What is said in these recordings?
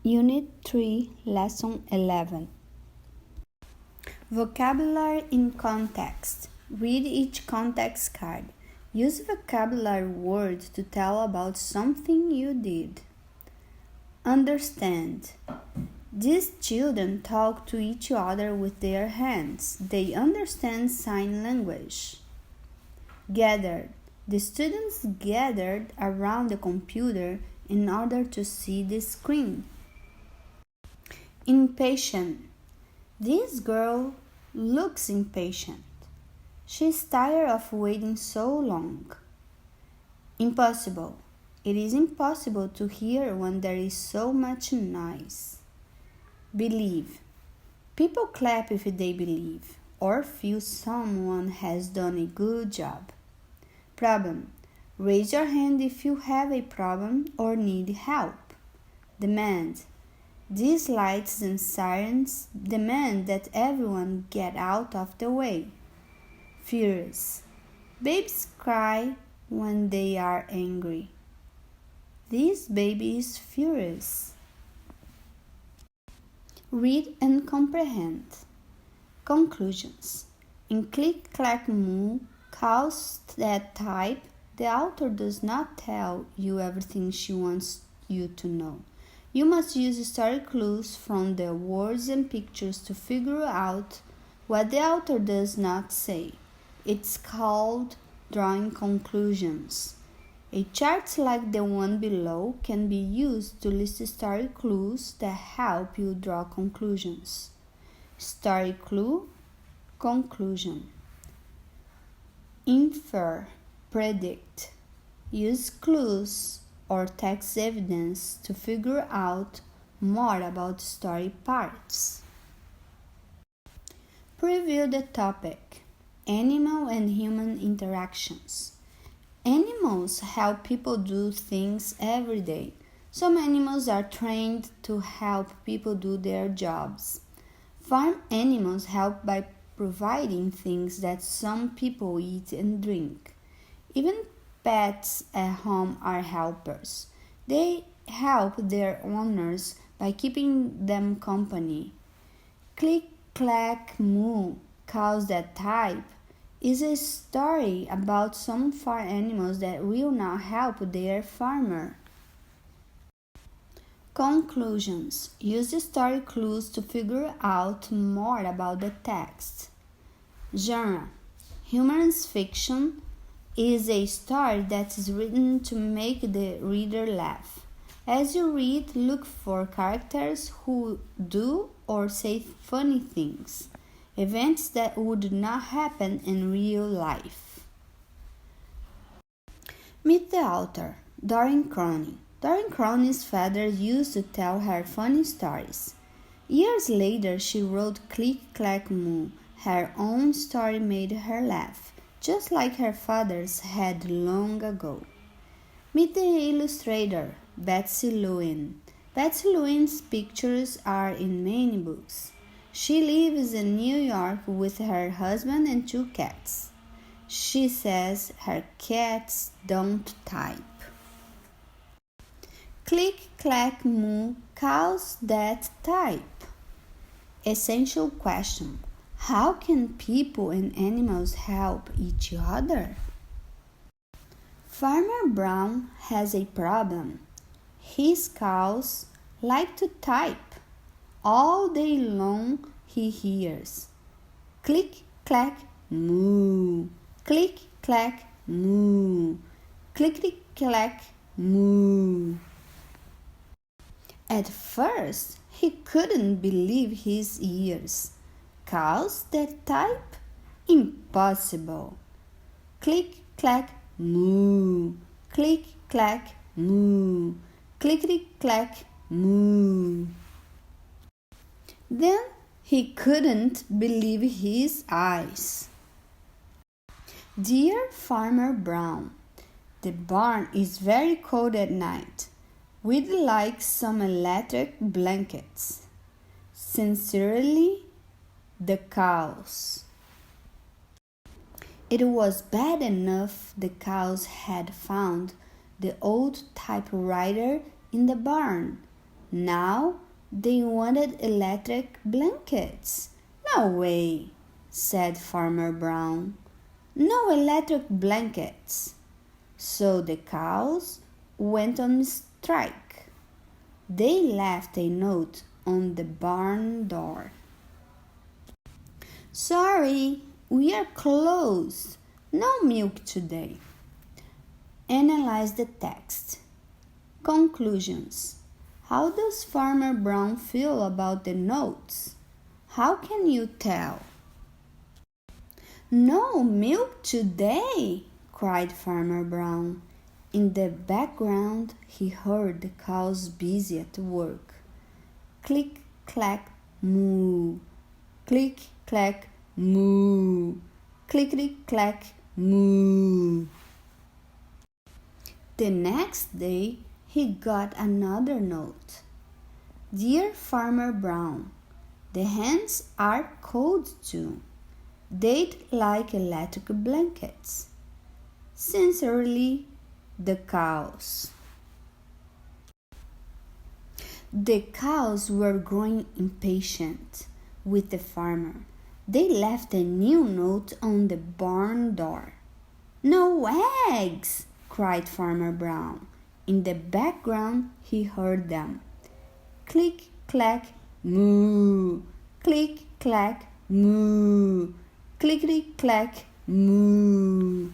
Unit 3, Lesson 11. Vocabulary in context. Read each context card. Use vocabulary words to tell about something you did. Understand. These children talk to each other with their hands. They understand sign language. Gathered. The students gathered around the computer in order to see the screen. Impatient. This girl looks impatient. She's tired of waiting so long. Impossible. It is impossible to hear when there is so much noise. Believe. People clap if they believe or feel someone has done a good job. Problem. Raise your hand if you have a problem or need help. Demand. These lights and sirens demand that everyone get out of the way. Furious. Babies cry when they are angry. This baby is furious. Read and comprehend. Conclusions. In Clack Moo, Cows That Type, the author does not tell you everything she wants you to know. You must use story clues from the words and pictures to figure out what the author does not say. It's called drawing conclusions. A chart like the one below can be used to list story clues that help you draw conclusions. Story clue, conclusion. Infer, predict. Use clues or text evidence to figure out more about story parts. Preview the topic. Animal and human interactions. Animals help people do things every day. Some animals are trained to help people do their jobs. Farm animals help by providing things that some people eat and drink. Even pets at home are helpers. They help their owners by keeping them company. Clack Moo, Cows That Type, is a story about some farm animals that will not help their farmer. Conclusions. Use the story clues to figure out more about the text. Genre. Humorous fiction is a story that is written to make the reader laugh. As you read, look for characters who do or say funny things, events that would not happen in real life. Meet the author, Doreen Cronin. Doreen Cronin's father used to tell her funny stories. Years later, she wrote Clack Moo. Her own story made her laugh, just like her father's had long ago. Meet the illustrator, Betsy Lewin. Betsy Lewin's pictures are in many books. She lives in New York with her husband and 2 cats. She says her cats don't type. Clack Moo, Cows That Type. Essential question. How can people and animals help each other? Farmer Brown has a problem. His cows like to type. All day long he hears click, clack, moo, click, clack, moo, click, clack, moo. At first, he couldn't believe his ears. Cows that type? Impossible. Click, clack, moo. Click, clack, moo. Clickety, clack, moo. Then he couldn't believe his eyes. Dear Farmer Brown, the barn is very cold at night. We'd like some electric blankets. Sincerely, the cows. It was bad enough the cows had found the old typewriter in the barn. Now they wanted electric blankets. No way, said Farmer Brown. No electric blankets. So the cows went on strike. They left a note on the barn door. Sorry, we are closed. No milk today. Analyze the text. Conclusions. How does Farmer Brown feel about the notes? How can you tell? No milk today, cried Farmer Brown. In the background, he heard the cows busy at work. Click, clack, moo. Click, clack, moo. Clickety, clack, moo. The next day, he got another note. Dear Farmer Brown, the hens are cold too. They'd like electric blankets. Sincerely, the cows. The cows were growing impatient with the farmer. They left a new note on the barn door. No eggs, cried Farmer Brown. In the background, he heard them. Click, clack, moo. Click, clack, moo. Clickety, clack, moo.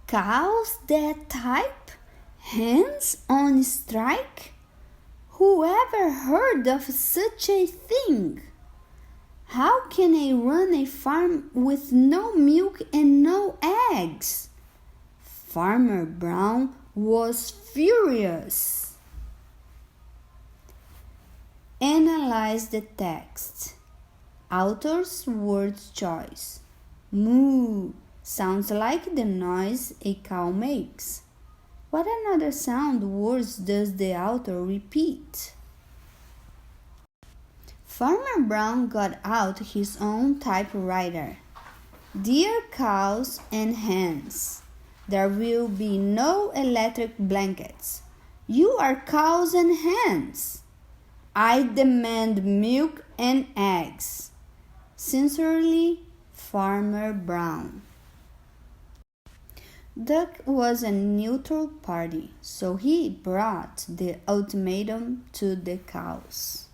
Cows that type? Hens on strike? Whoever heard of such a thing? How can I run a farm with no milk and no eggs? Farmer Brown was furious. Analyze the text. Author's word choice. Moo sounds like the noise a cow makes. What another sound words does the author repeat? Farmer Brown got out his own typewriter. Dear cows and hens, there will be no electric blankets. You are cows and hens. I demand milk and eggs. Sincerely, Farmer Brown. Duck was a neutral party, so he brought the ultimatum to the cows.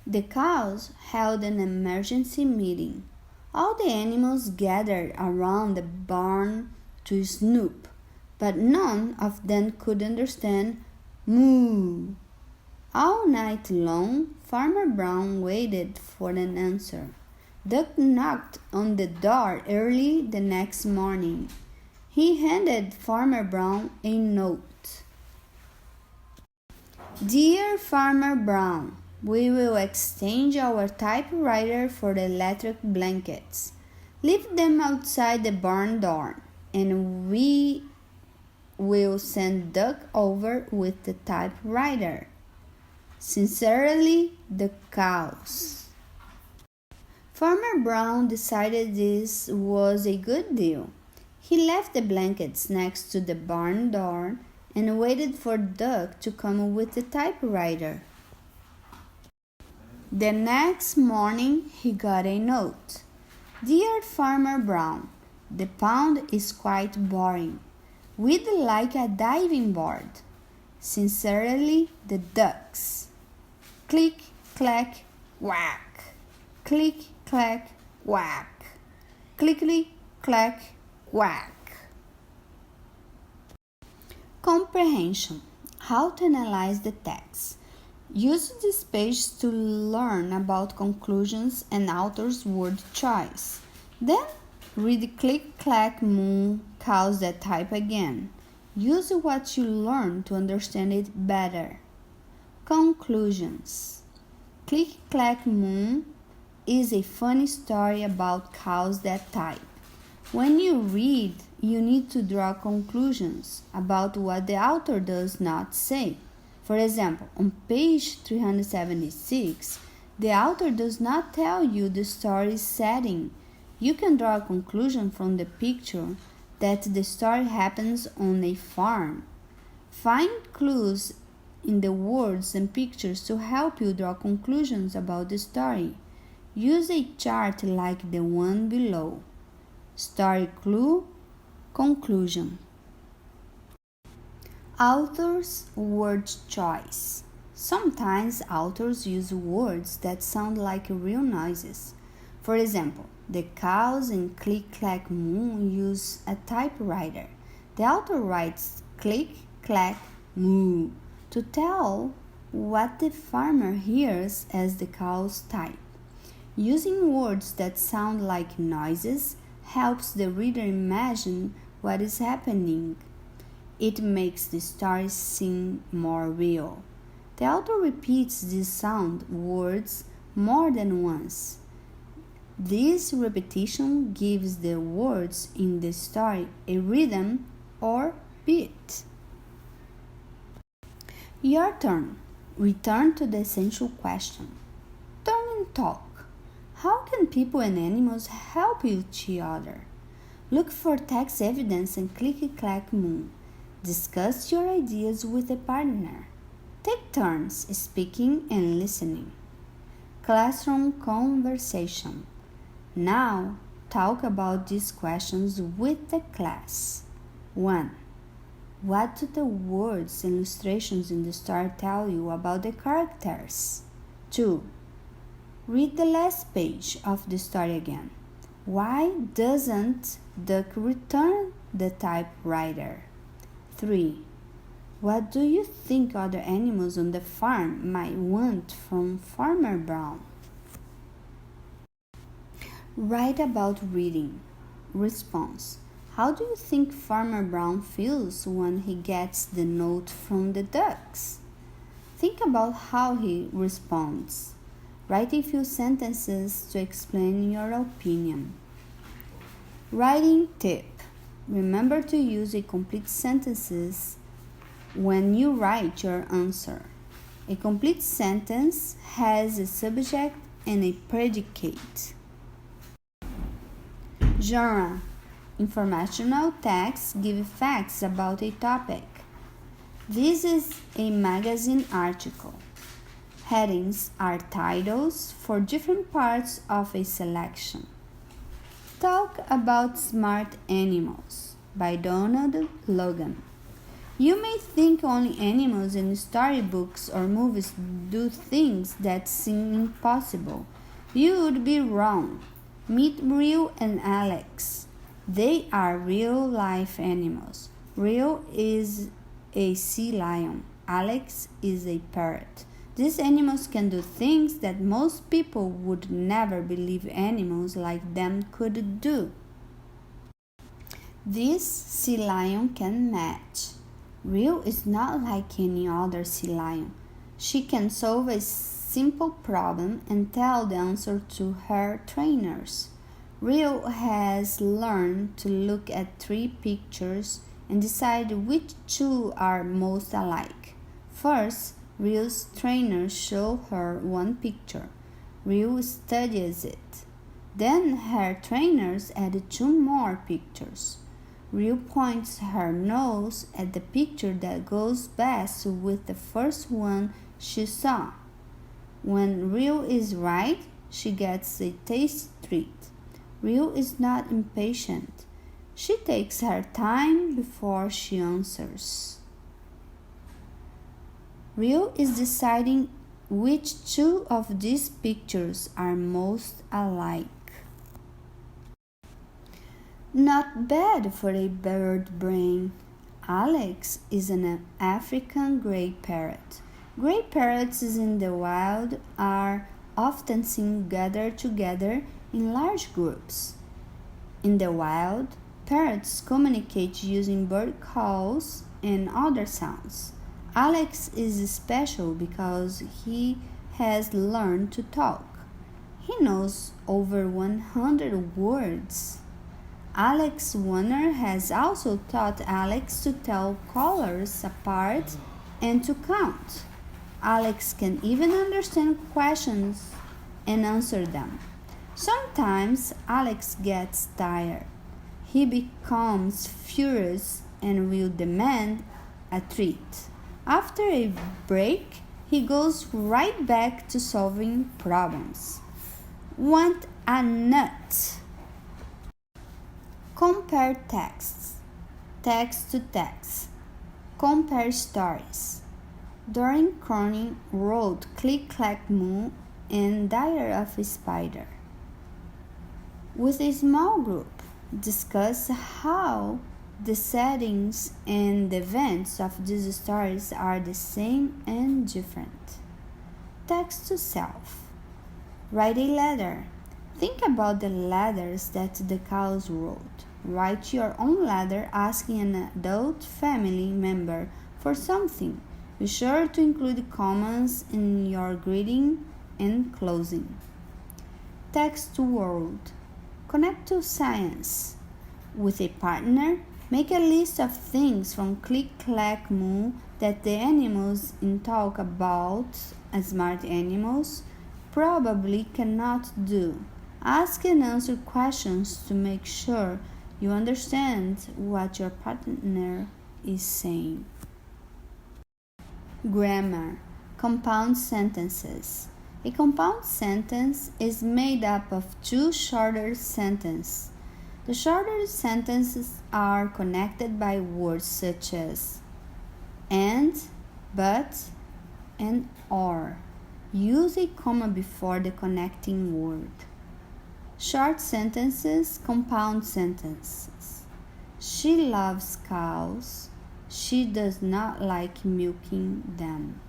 The cows held an emergency meeting. All the animals gathered around the barn to snoop, but none of them could understand moo. All night long, Farmer Brown waited for an answer. Duck knocked on the door early the next morning. He handed Farmer Brown a note. Dear Farmer Brown, we will exchange our typewriter for the electric blankets. Leave them outside the barn door, and we will send Duck over with the typewriter. Sincerely, the cows. Farmer Brown decided this was a good deal. He left the blankets next to the barn door and waited for Duck to come with the typewriter. The next morning, he got a note. Dear Farmer Brown, the pond is quite boring. We'd like a diving board. Sincerely, the ducks. Click, clack, whack. Click, clack, whack. Clickety, clack, whack. Comprehension. How to analyze the text. Use this page to learn about conclusions and author's word choice. Then read Click, Clack, Moo, cows that type again. Use what you learn to understand it better. Conclusions. Click, Clack, Moo is a funny story about cows that type. When you read, you need to draw conclusions about what the author does not say. For example, on page 376, the author does not tell you the story's setting. You can draw a conclusion from the picture that the story happens on a farm. Find clues in the words and pictures to help you draw conclusions about the story. Use a chart like the one below. Story clue, conclusion. Author's word choice. Sometimes authors use words that sound like real noises. For example, the cows in Clack Moo use a typewriter. The author writes click, clack, moo to tell what the farmer hears as the cows type. Using words that sound like noises helps the reader imagine what is happening. It makes the story seem more real. The author repeats these sound words more than once. This repetition gives the words in the story a rhythm or beat. Your turn. Return to the essential question. Turn and talk. How can people and animals help each other? Look for text evidence and click Clack Moo. Discuss your ideas with a partner. Take turns speaking and listening. Classroom conversation. Now, talk about these questions with the class. 1. What do the words and illustrations in the story tell you about the characters? 2. Read the last page of the story again. Why doesn't Duck return the typewriter? 3. What do you think other animals on the farm might want from Farmer Brown? Write about reading. Response. How do you think Farmer Brown feels when he gets the note from the ducks? Think about how he responds. Write a few sentences to explain your opinion. Writing tip. Remember to use a complete sentences when you write your answer. A complete sentence has a subject and a predicate. Genre. Informational text give facts about a topic. This is a magazine article. Headings are titles for different parts of a selection. Talk about Smart Animals by Donald Logan. You may think only animals in storybooks or movies do things that seem impossible. You would be wrong. Meet Rio and Alex. They are real-life animals. Rio is a sea lion. Alex is a parrot. These animals can do things that most people would never believe animals like them could do. This sea lion can match. Rio is not like any other sea lion. She can solve a simple problem and tell the answer to her trainers. Rio has learned to look at 3 pictures and decide which 2 are most alike. First, Rio's trainers show her one picture. Rio studies it. Then her trainers add 2 more pictures. Rio points her nose at the picture that goes best with the first one she saw. When Rio is right, she gets a tasty treat. Rio is not impatient. She takes her time before she answers. Rio is deciding which 2 of these pictures are most alike. Not bad for a bird brain. Alex is an African gray parrot. Gray parrots in the wild are often seen gathered together in large groups. In the wild, parrots communicate using bird calls and other sounds. Alex is special because he has learned to talk. He knows over 100 words. Alex Warner has also taught Alex to tell colors apart and to count. Alex can even understand questions and answer them. Sometimes Alex gets tired. He becomes furious and will demand a treat. After a break, he goes right back to solving problems. Want a nut? Compare texts. Text to text. Compare stories. Doreen Cronin wrote Clack Moo and Diary of a Spider. With a small group, discuss how the settings and the events of these stories are the same and different. Text to self. Write a letter. Think about the letters that the cows wrote. Write your own letter asking an adult family member for something. Be sure to include comments in your greeting and closing. Text to world. Connect to science. With a partner, make a list of things from Clack Moo that the animals in talk about, smart animals, probably cannot do. Ask and answer questions to make sure you understand what your partner is saying. Grammar. Compound sentences. A compound sentence is made up of two shorter sentences. The shorter sentences are connected by words such as and, but, and or. Use a comma before the connecting word. Short sentences, compound sentences. She loves cows. She does not like milking them.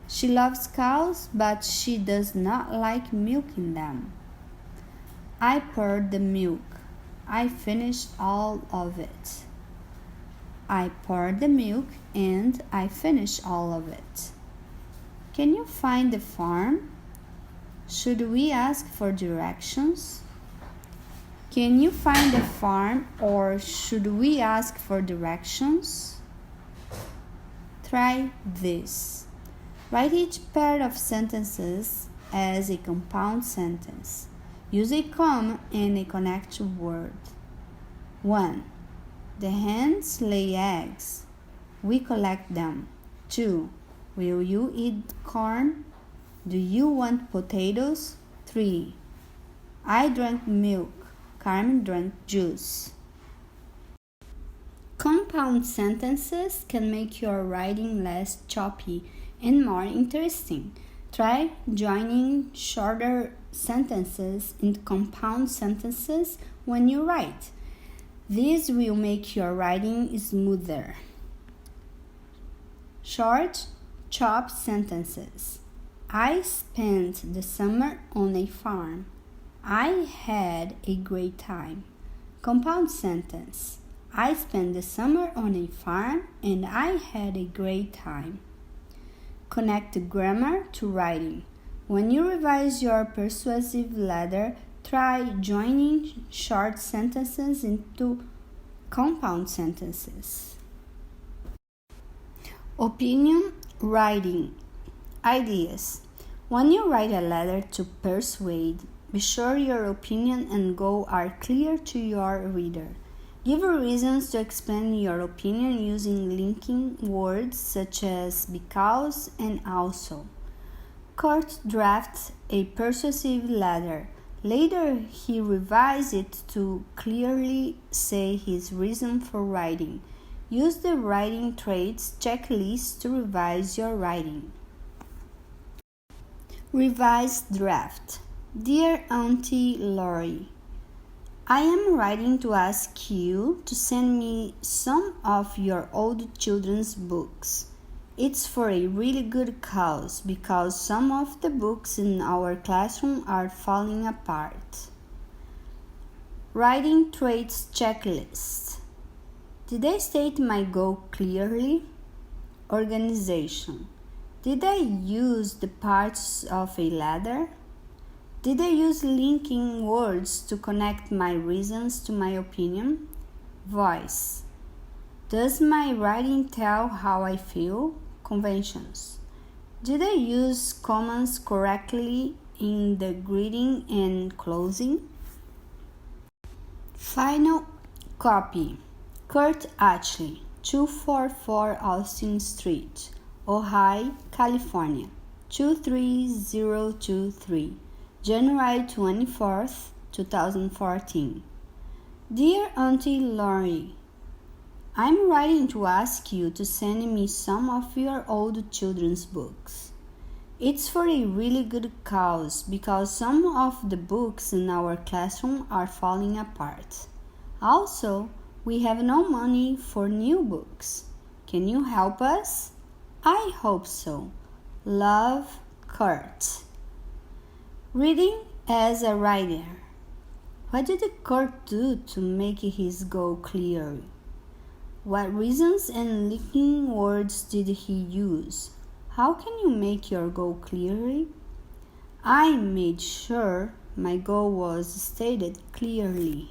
She loves cows, but she does not like milking them. I poured the milk. I finished all of it. I poured the milk and I finished all of it. Can you find the farm? Should we ask for directions? Can you find the farm or should we ask for directions? Try this. Write each pair of sentences as a compound sentence. Use a comma and a connecting word. 1. The hens lay eggs. We collect them. 2. Will you eat corn? Do you want potatoes? 3. I drank milk. Carmen drank juice. Compound sentences can make your writing less choppy and more interesting. Try joining shorter sentences into compound sentences when you write. This will make your writing smoother. Short, chopped sentences. I spent the summer on a farm. I had a great time. Compound sentence. I spent the summer on a farm and I had a great time. Connect the grammar to writing. When you revise your persuasive letter, try joining short sentences into compound sentences. Opinion writing. Ideas. When you write a letter to persuade, be sure your opinion and goal are clear to your reader. Give reasons to explain your opinion using linking words such as because and also. Kurt drafts a persuasive letter. Later, he revised it to clearly say his reason for writing. Use the writing traits checklist to revise your writing. Revised draft. Dear Auntie Laurie, I am writing to ask you to send me some of your old children's books. It's for a really good cause because some of the books in our classroom are falling apart. Writing traits checklist. Did I state my goal clearly? Organization. Did I use the parts of a letter? Did I use linking words to connect my reasons to my opinion? Voice. Does my writing tell how I feel? Conventions. Did I use commas correctly in the greeting and closing? Final copy. Kurt Ashley, 244 Austin Street, Ojai, California, 23023, January 24th, 2014. Dear Auntie Laurie, I'm writing to ask you to send me some of your old children's books. It's for a really good cause because some of the books in our classroom are falling apart. Also, we have no money for new books. Can you help us? I hope so. Love, Kurt. Reading as a writer. What did Kurt do to make his goal clear? What reasons and linking words did he use? How can you make your goal clearly? I made sure my goal was stated clearly.